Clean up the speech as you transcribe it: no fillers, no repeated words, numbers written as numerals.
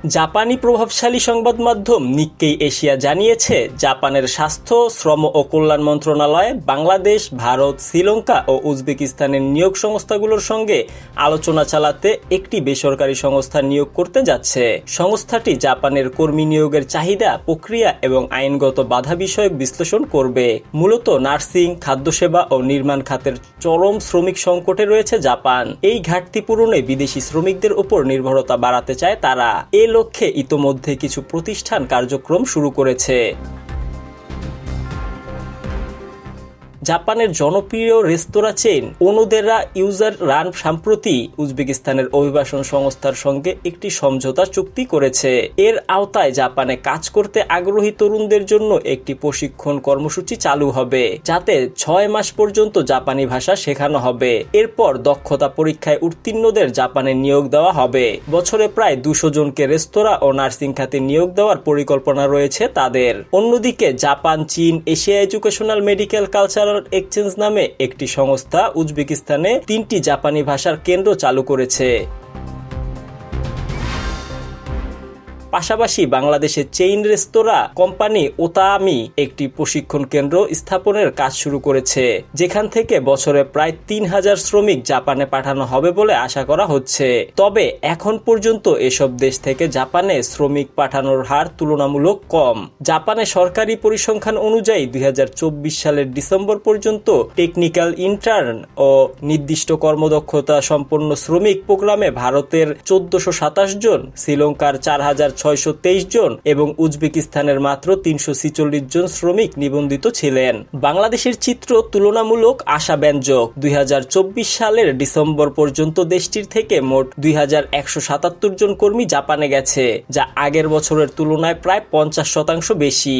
জাপানি প্রভাবশালী সংবাদ মাধ্যম নিক্কেই এশিয়া জানিয়েছে, জাপানের স্বাস্থ্য, শ্রম ও কল্যাণ মন্ত্রণালয় বাংলাদেশ, ভারত, শ্রীলঙ্কা ও উজবেকিস্তানের নিয়োগ সংস্থাগুলোর সঙ্গে আলোচনা চালাতে একটি বেসরকারি সংস্থা নিয়োগ করতে যাচ্ছে। সংস্থাটি জাপানের কর্মী নিয়োগের চাহিদা, প্রক্রিয়া এবং আইনগত বাধা বিষয়ক বিশ্লেষণ করবে। মূলত নার্সিং, খাদ্যসেবা ও নির্মাণ খাতের চরম শ্রমিক সংকটে রয়েছে জাপান। এই ঘাটতি পূরণে বিদেশি শ্রমিকদের উপর নির্ভরতা বাড়াতে চায় তারা। এ লক্ষ্যে ইতোমধ্যে কিছু প্রতিষ্ঠান কার্যক্রম শুরু করেছে। জাপানের জনপ্রিয় রেস্তোরাঁ চেইন ওনোদেরা ইউজার রান সম্প্রতি উজবেকিস্তানের অভিবাসন সংস্থার সঙ্গে একটি সমঝোতা চুক্তি করেছে। এর আওতায় জাপানে কাজ করতে আগ্রহী তরুণদের জন্য একটি প্রশিক্ষণ কর্মসূচি চালু হবে, যাতে 6 মাস পর্যন্ত জাপানি ভাষা শেখানো হবে। এরপর দক্ষতা পরীক্ষায় উত্তীর্ণদের জাপানে নিয়োগ দেওয়া হবে। বছরে প্রায় 200 জনকে রেস্তোরাঁ ও নার্সিং খাতে নিয়োগ দেওয়ার পরিকল্পনা রয়েছে তাদের। অন্যদিকে জাপান চীন Asia educational medical cultural exchange নামে একটি সংস্থা উজবেকিস্তানে 3টি জাপানি ভাষার কেন্দ্র চালু করেছে। পাশাপাশি বাংলাদেশের চেইন রেস্তোরাঁ কোম্পানি ওতামি একটি প্রশিক্ষণ কেন্দ্র স্থাপনের কাজ শুরু করেছে, যেখান থেকে বছরে প্রায় 3000 শ্রমিক জাপানে পাঠানো হবে বলে আশা করা হচ্ছে। তবে এখন পর্যন্ত এসব দেশ থেকে জাপানে শ্রমিক পাঠানোর হার তুলনামূলক কম। জাপানে সরকারি পরিসংখ্যান অনুযায়ী 2024 সালের ডিসেম্বর পর্যন্ত টেকনিক্যাল ইন্টার্ন ও নির্দিষ্ট কর্মদক্ষতা সম্পন্ন শ্রমিক প্রোগ্রামে ভারতের 1427 জন, শ্রীলঙ্কার 4623 জন এবং উজবেকিস্তানের মাত্র 346 জন শ্রমিক নিবন্ধিত ছিলেন। বাংলাদেশের চিত্র তুলনামূলক আশাব্যঞ্জক। 2024 সালের ডিসেম্বর পর্যন্ত দেশটির থেকে মোট 2177 জন কর্মী জাপানে গেছে, যা আগের বছরের তুলনায় প্রায় 50% বেশি।